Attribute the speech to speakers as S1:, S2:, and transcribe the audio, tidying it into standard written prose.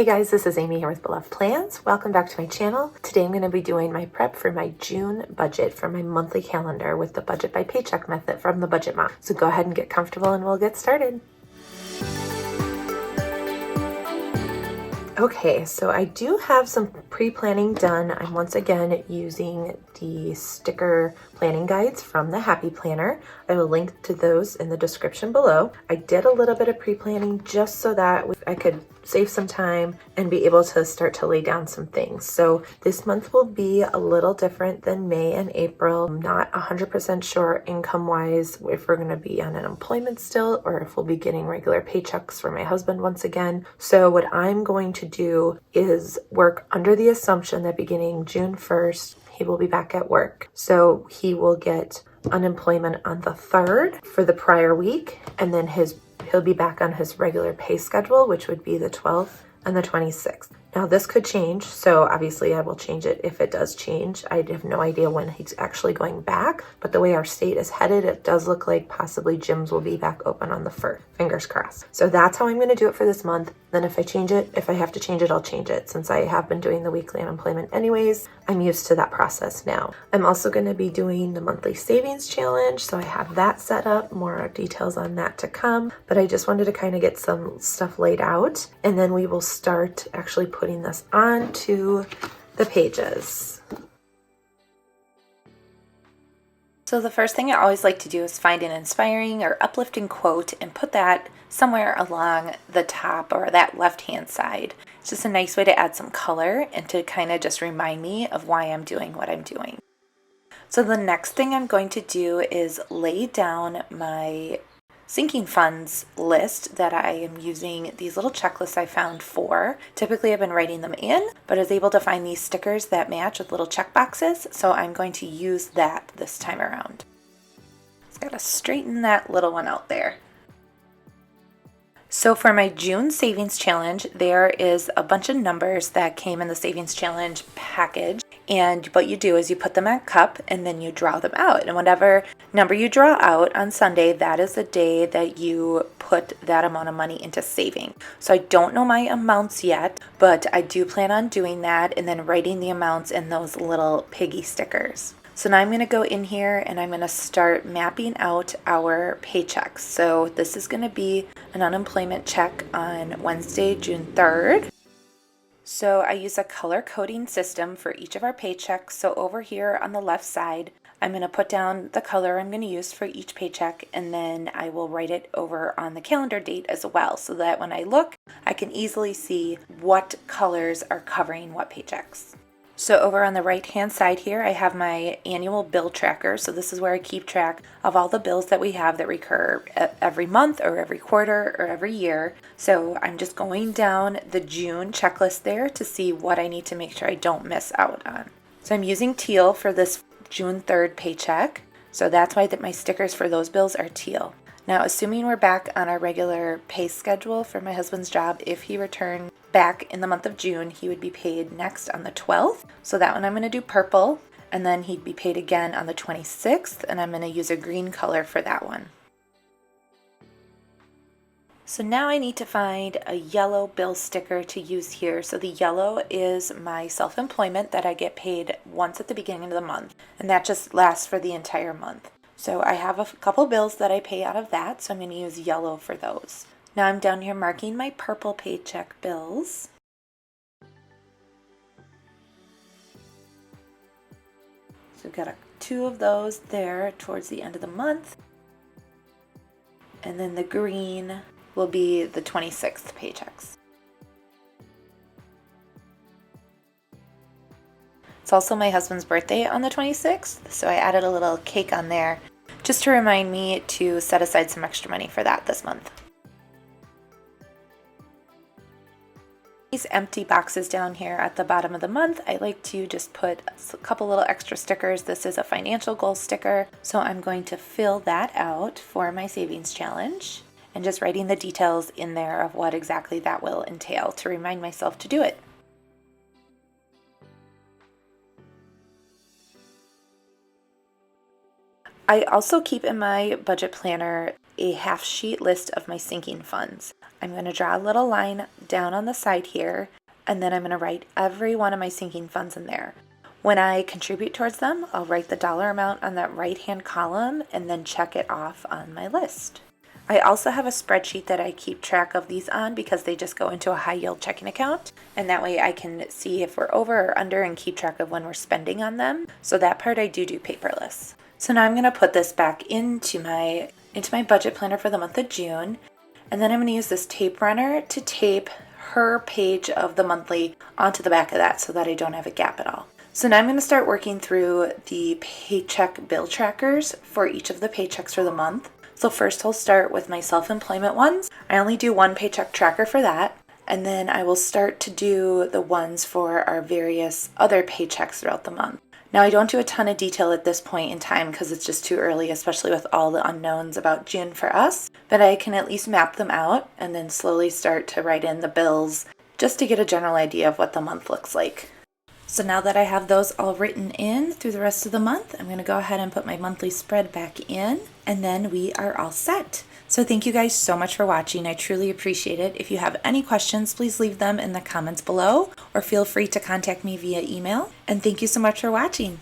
S1: Hey guys, this is Amy here with Beloved Plans. Welcome back to my channel. Today I'm going to be doing my prep for my June budget for my monthly calendar with the budget by paycheck method from the Budget Mom. So go ahead and get comfortable and we'll get started. Okay, so I do have some pre-planning done. I'm once again using the sticker planning guides from the Happy Planner. I will link to those in the description below. I did a little bit of pre-planning just so that I could save some time and be able to start to lay down some things. So this month will be a little different than May and April. I'm not 100% sure income-wise if we're going to be on unemployment still or if we'll be getting regular paychecks for my husband once again. So what I'm going to do is work under the assumption that beginning June 1st, he will be back at work. So he will get unemployment on the 3rd for the prior week, and then he'll be back on his regular pay schedule, which would be the 12th and the 26th. Now this could change, so obviously I will change it if it does change. I have no idea when he's actually going back, but the way our state is headed, it does look like possibly gyms will be back open on the 1st. Fingers crossed. So that's how I'm going to do it for this month. Then if I have to change it, I'll change it. Since I have been doing the weekly unemployment anyways, I'm used to that process now. I'm also going to be doing the monthly savings challenge, so I have that set up. More details on that to come, but I just wanted to kind of get some stuff laid out, and then we will start actually putting this onto the pages.
S2: So the first thing I always like to do is find an inspiring or uplifting quote and put that somewhere along the top or that left-hand side. It's just a nice way to add some color and to kind of just remind me of why I'm doing what I'm doing. So the next thing I'm going to do is lay down my sinking funds list that I am using these little checklists I found for. Typically I've been writing them in, but I was able to find these stickers that match with little check boxes, so I'm going to use that this time around. Just gotta straighten that little one out there. So for my June savings challenge, there is a bunch of numbers that came in the savings challenge package. And what you do is you put them in a cup and then you draw them out. And whatever number you draw out on Sunday, that is the day that you put that amount of money into saving. So I don't know my amounts yet, but I do plan on doing that and then writing the amounts in those little piggy stickers. So now I'm going to go in here and I'm going to start mapping out our paychecks. So this is going to be an unemployment check on Wednesday, June 3rd. So I use a color coding system for each of our paychecks. So over here on the left side, I'm going to put down the color I'm going to use for each paycheck, and then I will write it over on the calendar date as well, so that when I look, I can easily see what colors are covering what paychecks. So over on the right hand side here, I have my annual bill tracker. So this is where I keep track of all the bills that we have that recur every month or every quarter or every year. So I'm just going down the June checklist there to see what I need to make sure I don't miss out on. So I'm using teal for this June 3rd paycheck. So that's why my stickers for those bills are teal. Now, assuming we're back on our regular pay schedule for my husband's job, if he returned back in the month of June, he would be paid next on the 12th. So that one I'm going to do purple, and then he'd be paid again on the 26th, and I'm going to use a green color for that one. So now I need to find a yellow bill sticker to use here. So the yellow is my self-employment that I get paid once at the beginning of the month, and that just lasts for the entire month. So I have a couple bills that I pay out of that, so I'm going to use yellow for those. Now I'm down here marking my purple paycheck bills. So we've got two of those there towards the end of the month. And then the green will be the 26th paychecks. It's also my husband's birthday on the 26th, so I added a little cake on there just to remind me to set aside some extra money for that this month. These empty boxes down here at the bottom of the month, I like to just put a couple little extra stickers. This is a financial goal sticker, so I'm going to fill that out for my savings challenge and just writing the details in there of what exactly that will entail to remind myself to do it. I also keep in my budget planner a half sheet list of my sinking funds. I'm going to draw a little line down on the side here, and then I'm going to write every one of my sinking funds in there. When I contribute towards them, I'll write the dollar amount on that right-hand column and then check it off on my list. I also have a spreadsheet that I keep track of these on because they just go into a high yield checking account, and that way I can see if we're over or under and keep track of when we're spending on them. So that part I do paperless. So now I'm going to put this back into my budget planner for the month of June, and then I'm going to use this tape runner to tape her page of the monthly onto the back of that so that I don't have a gap at all. So now I'm going to start working through the paycheck bill trackers for each of the paychecks for the month. So first I'll start with my self-employment ones. I only do one paycheck tracker for that. And then I will start to do the ones for our various other paychecks throughout the month. Now I don't do a ton of detail at this point in time because it's just too early, especially with all the unknowns about June for us. But I can at least map them out and then slowly start to write in the bills just to get a general idea of what the month looks like. So now that I have those all written in through the rest of the month, I'm going to go ahead and put my monthly spread back in, and then we are all set. So thank you guys so much for watching. I truly appreciate it. If you have any questions, please leave them in the comments below, or feel free to contact me via email. And thank you so much for watching.